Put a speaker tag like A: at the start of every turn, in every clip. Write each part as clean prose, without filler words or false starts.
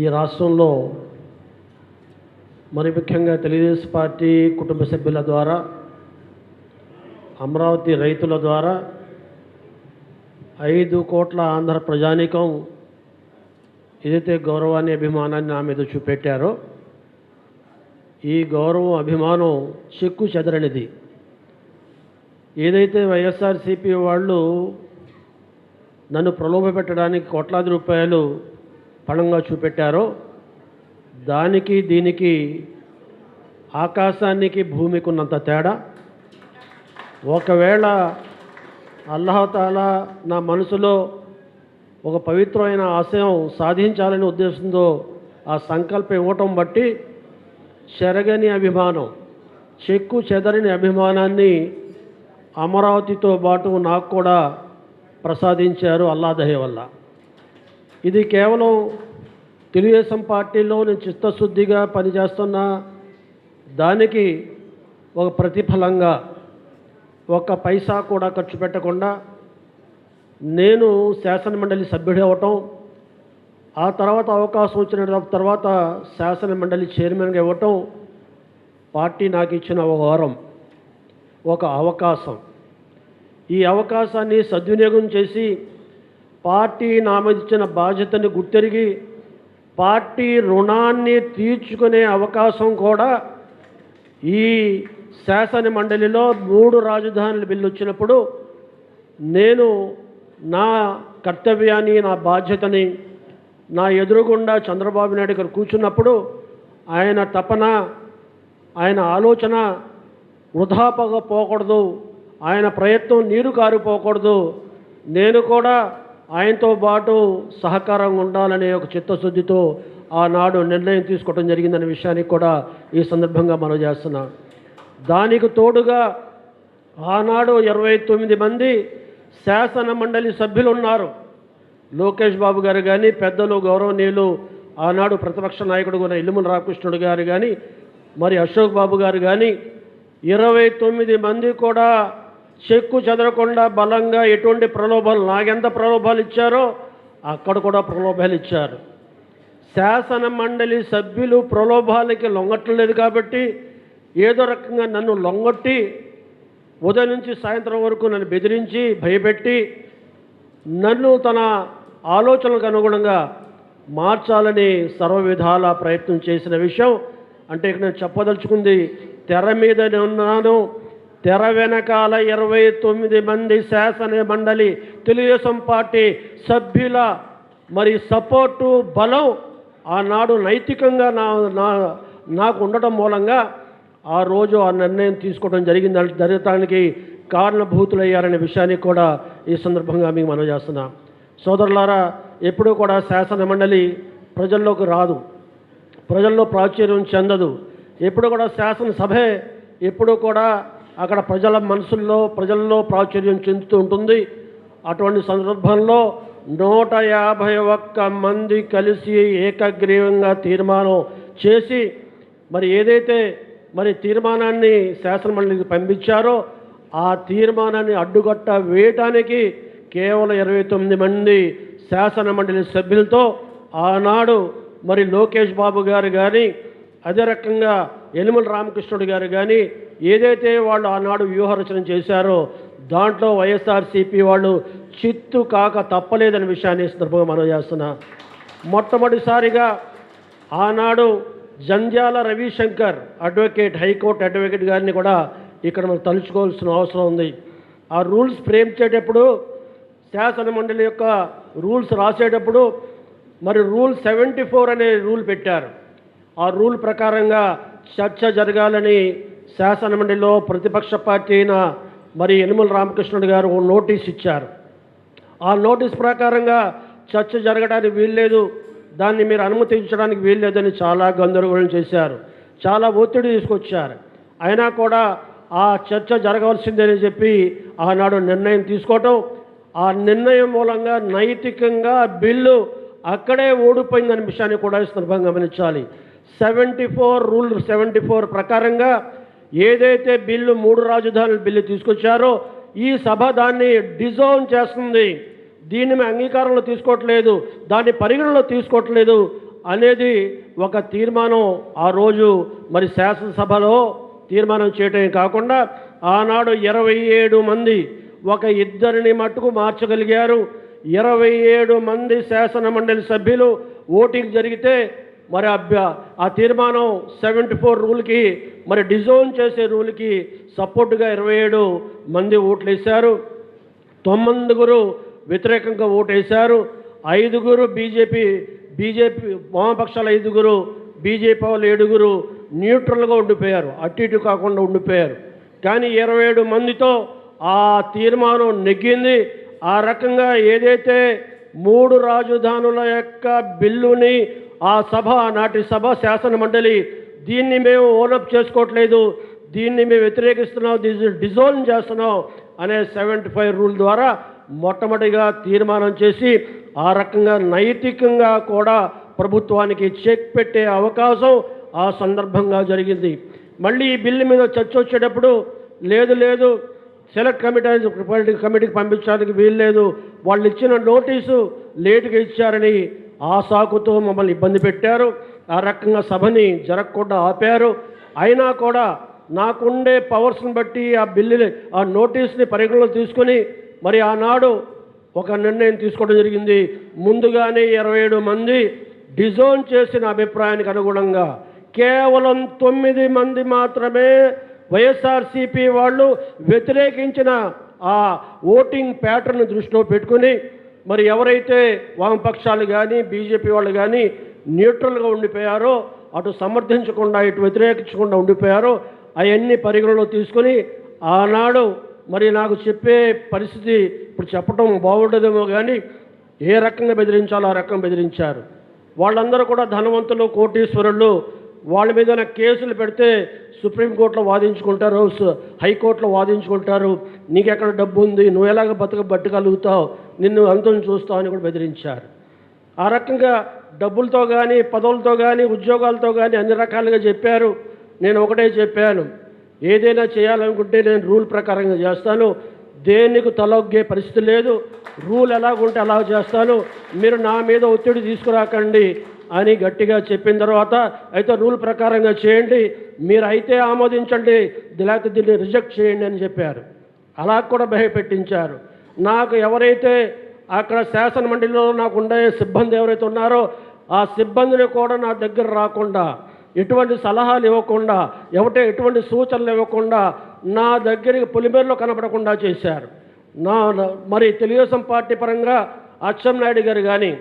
A: ఈ రాష్ట్రంలో మరి ముఖ్యంగా తెలుగుదేశం పార్టీ కుటుంబ సభ్యుల ద్వారా, అమరావతి రైతుల ద్వారా 5 కోట్ల ఆంధ్ర ప్రజానీకం ఏదైతే గౌరవాన్ని, అభిమానాన్ని నా మీద చూపెట్టారో, ఈ గౌరవం, అభిమానం చెక్కు చెదరనిది. ఏదైతే వైఎస్ఆర్సీపీ వాళ్ళు నన్ను ప్రలోభపెట్టడానికి కోట్లాది రూపాయలు పణంగా చూపెట్టారో, దానికి దీనికి ఆకాశానికి భూమికి ఉన్నంత తేడా. ఒకవేళ అల్లాహతాలా నా మనసులో ఒక పవిత్రమైన ఆశయం సాధించాలనే ఉద్దేశంతో ఆ సంకల్పం ఇవ్వటం బట్టి చెరగని అభిమానం, చెక్కు చెదరని అభిమానాన్ని అమరావతితో పాటు నాకు కూడా ప్రసాదించారు అల్లా దయ వల్ల. ఇది కేవలం తెలుగుదేశం పార్టీలో నేను చిత్తశుద్ధిగా పనిచేస్తున్న దానికి ఒక ప్రతిఫలంగా ఒక్క పైసా కూడా ఖర్చు పెట్టకుండా నేను శాసనమండలి సభ్యుడు అవ్వటం, ఆ తర్వాత అవకాశం వచ్చిన తర్వాత శాసనమండలి చైర్మన్గా ఇవ్వటం పార్టీ నాకు ఇచ్చిన ఒక వరం, ఒక అవకాశం. ఈ అవకాశాన్ని సద్వినియోగం చేసి పార్టీ నా మీద ఇచ్చిన బాధ్యతని గుర్తెరిగి పార్టీ రుణాన్ని తీర్చుకునే అవకాశం కూడా ఈ శాసన మండలిలో 3 రాజధానుల బిల్లు వచ్చినప్పుడు నేను నా కర్తవ్యాన్ని, నా బాధ్యతని, నా ఎదురుగుండా చంద్రబాబు నాయుడు గారు కూర్చున్నప్పుడు ఆయన తపన, ఆయన ఆలోచన వృధా పోకూడదు, ఆయన ప్రయత్నం నీరు కారిపోకూడదు, నేను కూడా ఆయనతో పాటు సహకారంగా ఉండాలనే ఒక చిత్తశుద్ధితో ఆనాడు నిర్ణయం తీసుకోవడం జరిగిందనే విషయానికి కూడా ఈ సందర్భంగా మనం చేస్తున్నాం. దానికి తోడుగా ఆనాడు 29 మంది శాసన మండలి సభ్యులు ఉన్నారు. లోకేష్ బాబు గారు కానీ, పెద్దలు గౌరవనీయులు ఆనాడు ప్రతిపక్ష నాయకుడు కూడా ఇల్లుమల రామకృష్ణుడు గారు కానీ, మరి అశోక్ బాబు గారు కానీ, 29 మంది కూడా చెక్కు చెదరకుండా బలంగా ఎటువంటి ప్రలోభాలు, నాకెంత ప్రలోభాలు ఇచ్చారో అక్కడ కూడా ప్రలోభాలు ఇచ్చారు. శాసన మండలి సభ్యులు ప్రలోభాలకి లొంగట్లేదు కాబట్టి ఏదో రకంగా నన్ను లొంగొట్టి ఉదయం నుంచి సాయంత్రం వరకు నన్ను బెదిరించి భయపెట్టి నన్ను తన ఆలోచనలకు అనుగుణంగా మార్చాలని సర్వ విధాల ప్రయత్నం చేసిన విషయం అంటే ఇక్కడ నేను చెప్పదలుచుకుంది, తెర మీద ఉన్నాను, తెర వెనకాల 29 మంది శాసన మండలి తెలుగుదేశం పార్టీ సభ్యుల మరి సపోర్టు, బలం ఆనాడు నైతికంగా నాకు ఉండటం మూలంగా ఆ రోజు ఆ నిర్ణయం తీసుకోవడం జరగటానికి కారణభూతులయ్యారనే విషయానికి కూడా ఈ సందర్భంగా మీకు మనవి చేస్తున్నా. సోదరులారా, ఎప్పుడూ కూడా శాసన మండలి ప్రజల్లోకి రాదు, ప్రజల్లో ప్రాచుర్యం చెందదు. ఎప్పుడు కూడా శాసనసభే ఎప్పుడూ కూడా అక్కడ ప్రజల మనసుల్లో, ప్రజల్లో ప్రాచుర్యం చెందుతూ ఉంటుంది. అటువంటి సందర్భంలో 151 మంది కలిసి ఏకగ్రీవంగా తీర్మానం చేసి మరి ఏదైతే మరి తీర్మానాన్ని శాసనమండలికి పంపించారో ఆ తీర్మానాన్ని అడ్డుగట్ట వేయటానికి కేవలం 29 మంది శాసనమండలి సభ్యులతో ఆనాడు మరి లోకేష్ బాబు గారు కానీ, అదే రకంగా యనమల రామకృష్ణుడు గారు కానీ ఏదైతే వాళ్ళు ఆనాడు వ్యూహరచన చేశారో దాంట్లో వైఎస్ఆర్సీపీ వాళ్ళు చిత్తు కాక తప్పలేదనే విషయాన్ని సందర్భంగా మనం చేస్తున్నా. మొట్టమొదటిసారిగా ఆనాడు Jandhyala Ravishankar advocate, high court advocate గారిని కూడా ఇక్కడ మనం తలుచుకోవాల్సిన అవసరం ఉంది. ఆ రూల్స్ ఫ్రేమ్ చేసేటప్పుడు, శాసన మండలి యొక్క రూల్స్ రాసేటప్పుడు మరి రూల్ 74 అనే రూల్ పెట్టారు. ఆ రూల్ ప్రకారంగా చర్చ జరగాలని శాసనమండలిలో ప్రతిపక్ష పార్టీ అయిన మరి యనమల రామకృష్ణుడు గారు నోటీస్ ఇచ్చారు. ఆ నోటీస్ ప్రకారంగా చర్చ జరగడానికి వీల్లేదు, దాన్ని మీరు అనుమతించడానికి వీల్లేదని చాలా గందరగోళం చేశారు, చాలా ఒత్తిడి తీసుకొచ్చారు. అయినా కూడా ఆ చర్చ జరగవలసిందని చెప్పి ఆనాడు నిర్ణయం తీసుకోవటం, ఆ నిర్ణయం మూలంగా నైతికంగా బిల్లు అక్కడే ఓడిపోయిందనే విషయాన్ని కూడా ఈ సందర్భంగా గమనించాలి. 74 రూల్ 74 ప్రకారంగా ఏదైతే బిల్లు 3 రాజధానుల బిల్లు తీసుకొచ్చారో ఈ సభ దాన్ని డిజోన్ చేస్తుంది. దీన్ని మేము అంగీకారంలో తీసుకోవట్లేదు, దాన్ని పరిగణలో తీసుకోవట్లేదు అనేది ఒక తీర్మానం ఆ రోజు మరి శాసనసభలో తీర్మానం చేయటమే కాకుండా ఆనాడు 27 మంది ఒక ఇద్దరిని మట్టుకు మార్చగలిగారు. 27 మంది శాసన మండలి సభ్యులు ఓటింగ్ జరిగితే మరి ఆ తీర్మానం 74 రూల్కి మరి డిజోన్ చేసే రూల్కి సపోర్టుగా 27 మంది ఓట్లు వేశారు. 9 వ్యతిరేకంగా ఓటేశారు. 5 బీజేపీ వామపక్షాలు 5, బీజేపీ వాళ్ళు 7 న్యూట్రల్గా ఉండిపోయారు, అటు ఇటు కాకుండా ఉండిపోయారు. కానీ 27 మందితో ఆ తీర్మానం నెగ్గింది. ఆ రకంగా ఏదైతే 3 రాజధానుల యొక్క బిల్లుని ఆ సభ, నాటి సభ శాసన మండలి దీన్ని మేము ఓనప్ చేసుకోవట్లేదు, దీన్ని మేము వ్యతిరేకిస్తున్నాం, డిజోన్ చేస్తున్నాం అనే 75 రూల్ ద్వారా మొట్టమొదటిగా తీర్మానం చేసి ఆ రకంగా నైతికంగా కూడా ప్రభుత్వానికి చెక్ పెట్టే అవకాశం ఆ సందర్భంగా జరిగింది. మళ్ళీ ఈ బిల్లు మీద చర్చ వచ్చేటప్పుడు లేదు సెలెక్ట్ కమిటీకి పంపించడానికి వీల్లేదు, వాళ్ళు ఇచ్చిన నోటీసు లేటుగా ఇచ్చారని ఆ సాకుతో మమ్మల్ని ఇబ్బంది పెట్టారు. ఆ రకంగా సభని జరగకుండా ఆపారు. అయినా కూడా నాకుండే పవర్స్ని బట్టి ఆ నోటీస్ని పరిగణలో తీసుకొని మరి ఆనాడు ఒక నిర్ణయం తీసుకోవడం జరిగింది. ముందుగానే 27 మంది డిజోన్ చేసిన అభిప్రాయానికి అనుగుణంగా కేవలం 9 మంది మాత్రమే వైఎస్ఆర్సీపీ వాళ్ళు వ్యతిరేకించిన ఆ ఓటింగ్ ప్యాటర్న్ దృష్టిలో పెట్టుకుని మరి ఎవరైతే వామపక్షాలు కానీ బీజేపీ వాళ్ళు కానీ న్యూట్రల్గా ఉండిపోయారో, అటు సమర్థించకుండా ఇటు వ్యతిరేకించకుండా ఉండిపోయారో అవన్నీ పరిగణలో తీసుకొని ఆనాడు మరి నాకు చెప్పే పరిస్థితి ఇప్పుడు చెప్పడం బాగుండదేమో కానీ ఏ రకంగా బెదిరించాలో ఆ రకంగా బెదిరించారు. వాళ్ళందరూ కూడా ధనవంతులు, కోటీశ్వరులు. వాళ్ళ మీద కేసులు పెడితే సుప్రీంకోర్టులో వాదించుకుంటారు, హైకోర్టులో వాదించుకుంటారు. నీకెక్కడ డబ్బు ఉంది, నువ్వు ఎలాగ బట్టగలుగుతావు, నిన్ను అంతం చూస్తావు అని కూడా బెదిరించారు. ఆ రకంగా డబ్బులతో కానీ, పదవులతో కానీ, ఉద్యోగాలతో కానీ అన్ని రకాలుగా చెప్పారు. నేను ఒకటే చెప్పాను, ఏదైనా చేయాలనుకుంటే నేను రూల్ ప్రకారంగా చేస్తాను, దేనికి తలొగ్గే పరిస్థితి లేదు, రూల్ ఎలాగుంటే అలా చేస్తాను, మీరు నా మీద ఒత్తిడి తీసుకురాకండి అని గట్టిగా చెప్పిన తర్వాత అయితే రూల్ ప్రకారంగా చేయండి, మీరు అయితే ఆమోదించండి, లేకపోతే దీన్ని రిజెక్ట్ చేయండి అని చెప్పారు. అలా కూడా భయపెట్టించారు. నాకు ఎవరైతే అక్కడ శాసన మండలిలో నాకు ఉండే సిబ్బంది ఎవరైతే ఉన్నారో ఆ సిబ్బందిని కూడా నా దగ్గర రాకుండా, ఎటువంటి సలహాలు ఇవ్వకుండా, ఎటువంటి సూచనలు ఇవ్వకుండా నా దగ్గరికి పొలిమేరలో కనపడకుండా చేశారు. మరి తెలుగుదేశం పార్టీ పరంగా అచ్చెన్నాయుడు గారు కానీ,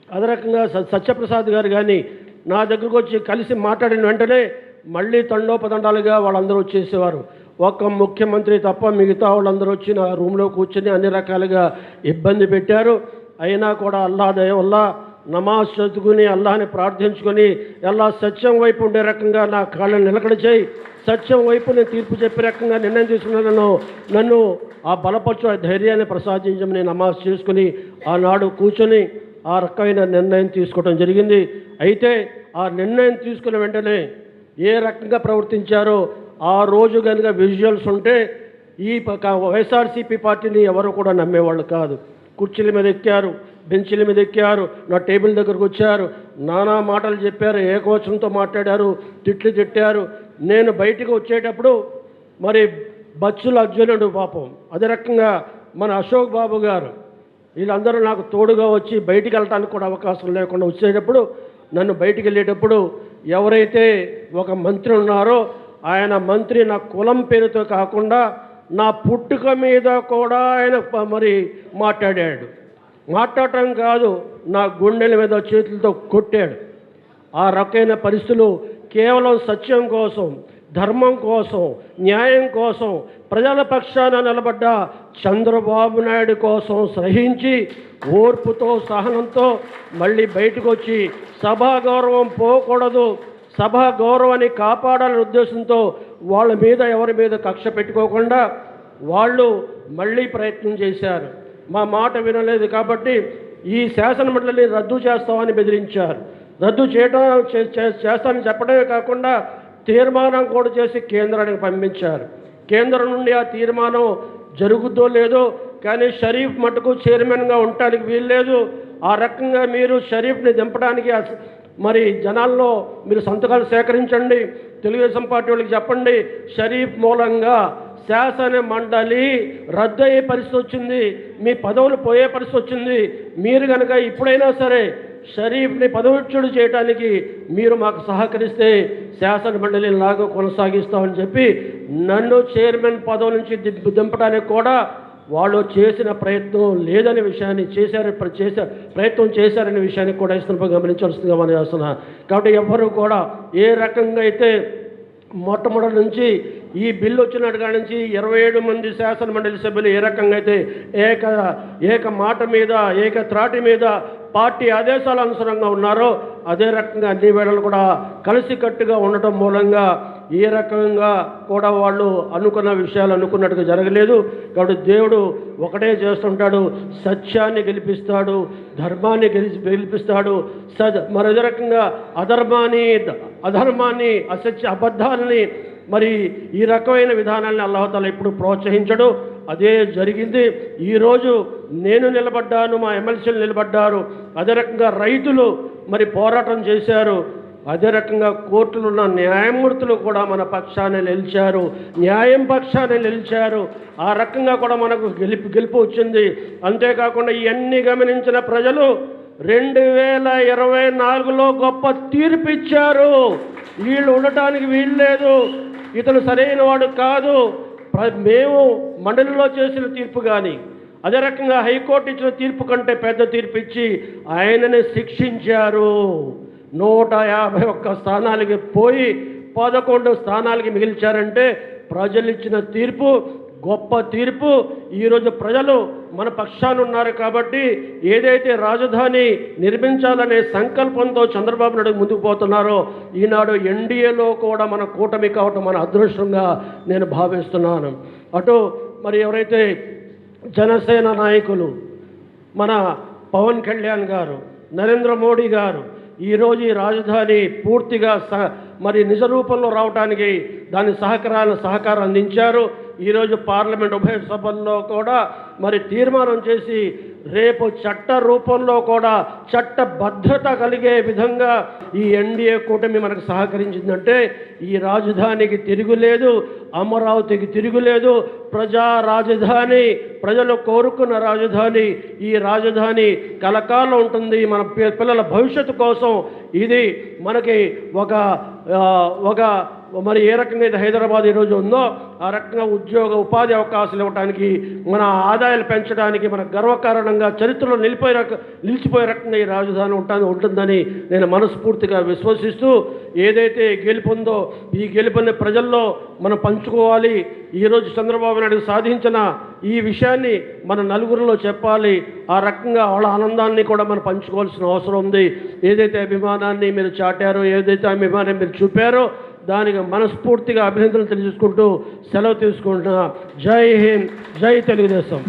A: అదే రకంగా సత్యప్రసాద్ గారు కానీ నా దగ్గరకు వచ్చి కలిసి మాట్లాడిన వెంటనే మళ్ళీ తండోపతండాలుగా వాళ్ళందరూ వచ్చేసేవారు. ఒక్క ముఖ్యమంత్రి తప్ప మిగతా వాళ్ళందరూ వచ్చి నా రూమ్లో కూర్చొని అన్ని రకాలుగా ఇబ్బంది పెట్టారు. అయినా కూడా అల్లా దయ వల్ల నమాజ్ చదువుకుని అల్లాహని ప్రార్థించుకొని అల్లా సత్యం వైపు ఉండే రకంగా నా కాళ్ళని నిలకడ చేయి, సత్యం వైపు నేను తీర్పు చెప్పే రకంగా నిర్ణయం తీసుకున్నాను. నన్ను ఆ బలపరచు, ఆ ధైర్యాన్ని ప్రసాదించమని నమాజ్ చేసుకుని ఆనాడు కూర్చొని ఆ రకమైన నిర్ణయం తీసుకోవడం జరిగింది. అయితే ఆ నిర్ణయం తీసుకున్న వెంటనే ఏ రకంగా ప్రవర్తించారో ఆ రోజు కనుక విజువల్స్ ఉంటే ఈ వైఎస్ఆర్సీపీ పార్టీని ఎవరు కూడా నమ్మేవాళ్ళు కాదు. కుర్చీల మీద ఎక్కారు, బెంచీల మీద ఎక్కారు, నా టేబుల్ దగ్గరకు వచ్చారు, నానా మాటలు చెప్పారు, ఏకవచనంతో మాట్లాడారు, తిట్టారు. నేను బయటికి వచ్చేటప్పుడు మరి బచ్చుల అర్జునుడు పాపం, అదే రకంగా మన అశోక్ బాబు గారు, వీళ్ళందరూ నాకు తోడుగా వచ్చి బయటికి వెళ్ళటానికి కూడా అవకాశం లేకుండా వచ్చేటప్పుడు, నన్ను బయటికి వెళ్ళేటప్పుడు ఎవరైతే ఒక మంత్రి ఉన్నారో ఆయన మంత్రి నా కులం పేరుతో కాకుండా నా పుట్టుక మీద కూడా ఆయన మరి మాట్లాడటం కాదు, నా గుండెల మీద చేతులతో కొట్టాడు. ఆ రకమైన పరిస్థితులు కేవలం సత్యం కోసం, ధర్మం కోసం, న్యాయం కోసం, ప్రజల పక్షాన నిలబడ్డ చంద్రబాబు నాయుడు కోసం సహించి ఓర్పుతో, సహనంతో మళ్ళీ బయటకు వచ్చి సభా గౌరవం పోకూడదు, సభా గౌరవాన్ని కాపాడాలనే ఉద్దేశంతో వాళ్ళ మీద ఎవరి మీద కక్ష పెట్టుకోకుండా వాళ్ళు మళ్ళీ ప్రయత్నం చేశారు. మా మాట వినలేదు కాబట్టి ఈ శాసన మండలిని రద్దు చేస్తామని బెదిరించారు. రద్దు చేస్తానని చెప్పడమే కాకుండా తీర్మానం కూడా చేసి కేంద్రానికి పంపించారు. కేంద్రం నుండి ఆ తీర్మానం జరుగుద్దో లేదో కానీ షరీఫ్ మటుకు చైర్మన్గా ఉండటానికి వీల్లేదు, ఆ రకంగా మీరు షరీఫ్ని దింపడానికి మరి జనాల్లో మీరు సంతకాలు సేకరించండి, తెలుగుదేశం పార్టీ వాళ్ళకి చెప్పండి, షరీఫ్ మూలంగా శాసన మండలి రద్దయ్యే పరిస్థితి వచ్చింది, మీ పదవులు పోయే పరిస్థితి వచ్చింది. మీరు కనుక ఇప్పుడైనా సరే షరీఫ్ని పదవిచ్యుడు చేయడానికి మీరు మాకు సహకరిస్తే శాసన మండలి లాగా కొనసాగిస్తామని చెప్పి నన్ను చైర్మన్ పదవి నుంచి దింపడానికి కూడా వాళ్ళు చేసిన ప్రయత్నం లేదనే విషయాన్ని ప్రయత్నం చేశారనే విషయాన్ని కూడా ఇస్తున్న గమనించాల్సిందిగా మనం చేస్తున్నా. కాబట్టి ఎవ్వరూ కూడా ఏ రకంగా అయితే మొట్టమొదటి నుంచి ఈ బిల్లు వచ్చినట్టు కాడి నుంచి 27 మంది శాసన మండలి సభ్యులు ఏ రకంగా అయితే ఏక మాట మీద ఏక త్రాటి మీద పార్టీ ఆదేశాల అనుసారంగా ఉన్నారో అదే రకంగా అన్ని వేళలు కూడా కలిసికట్టుగా ఉండటం మూలంగా ఏ రకంగా కూడా వాళ్ళు అనుకున్న విషయాలు అనుకున్నట్టుగా జరగలేదు. కాబట్టి దేవుడు ఒకటే చేస్తుంటాడు, సత్యాన్ని గెలిపిస్తాడు, ధర్మాన్ని గెలిపిస్తాడు. మరొక రకంగా అధర్మాన్ని అబద్ధాలని మరి ఈ రకమైన విధానాన్ని అల్లాహ్ ఎప్పుడు ప్రోత్సహించడు. అదే జరిగింది. ఈరోజు నేను నిలబడ్డాను, మా ఎమ్మెల్సీలు నిలబడ్డారు, అదే రకంగా రైతులు మరి పోరాటం చేశారు, అదే రకంగా కోర్టులో ఉన్న న్యాయమూర్తులు కూడా మన పక్షాన్ని నిలిచారు, న్యాయం పక్షాన్ని నిలిచారు. ఆ రకంగా కూడా మనకు గెలుపు వచ్చింది. అంతేకాకుండా ఇవన్నీ గమనించిన ప్రజలు 2024లో గొప్ప తీర్పు ఇచ్చారు. వీళ్ళు ఉండటానికి వీలు లేదు, ఇతను సరైన వాడు కాదు. మేము మండలిలో చేసిన తీర్పు కానీ అదే రకంగా హైకోర్టు ఇచ్చిన తీర్పు కంటే పెద్ద తీర్పు ఇచ్చి ఆయనని శిక్షించారు. 151 స్థానాలకి పోయి 11 స్థానాలకి మిగిల్చారంటే ప్రజలు ఇచ్చిన తీర్పు గొప్ప తీర్పు. ఈరోజు ప్రజలు మన పక్షాన ఉన్నారు కాబట్టి ఏదైతే రాజధాని నిర్మించాలనే సంకల్పంతో చంద్రబాబు నాయుడు ముందుకు పోతున్నారో ఈనాడు ఎన్డీఏలో కూడా మన కూటమి కావటం మన అదృష్టంగా నేను భావిస్తున్నాను. అటు మరి ఎవరైతే జనసేన నాయకులు మన పవన్ కళ్యాణ్ గారు, నరేంద్ర మోడీ గారు ఈరోజు ఈ రాజధాని పూర్తిగా మరి నిజ రూపంలో రావడానికి దాని సహకారం అందించారు. ఈరోజు పార్లమెంట్ ఉభయ సభల్లో కూడా మరి తీర్మానం చేసి రేపు చట్ట రూపంలో కూడా చట్టబద్ధత కలిగే విధంగా ఈ ఎన్డీఏ కూటమి మనకు సహకరించిందంటే ఈ రాజధానికి తిరుగులేదు, అమరావతికి తిరుగులేదు. ప్రజా రాజధాని, ప్రజలు కోరుకున్న రాజధాని. ఈ రాజధాని కలకాలం ఉంటుంది. మన పిల్లల భవిష్యత్తు కోసం ఇది మనకి ఒక మరి ఏ రకంగా అయితే హైదరాబాద్ ఈరోజు ఉందో ఆ రకంగా ఉపాధి అవకాశాలు ఇవ్వడానికి, మన ఆదాయాలు పెంచడానికి, మన గర్వకారణంగా చరిత్రలో నిలిచిపోయే రకంగా ఈ రాజధాని ఉంటుందని నేను మనస్ఫూర్తిగా విశ్వసిస్తూ ఏదైతే గెలుపుందో ఈ గెలుపుని ప్రజల్లో మనం పంచుకోవాలి. ఈరోజు చంద్రబాబు నాయుడు సాధించిన ఈ విషయాన్ని మన నలుగురిలో చెప్పాలి. ఆ రకంగా వాళ్ళ ఆనందాన్ని కూడా మనం పంచుకోవాల్సిన అవసరం ఉంది. ఏదైతే అభిమానాన్ని మీరు చాటారో, ఏదైతే అభిమానాన్ని మీరు చూపారో దానికి మనస్ఫూర్తిగా అభినందనలు తెలియజేసుకుంటూ సెలవు తీసుకుంటున్నా. జై హింద్, జై తెలుగుదేశం.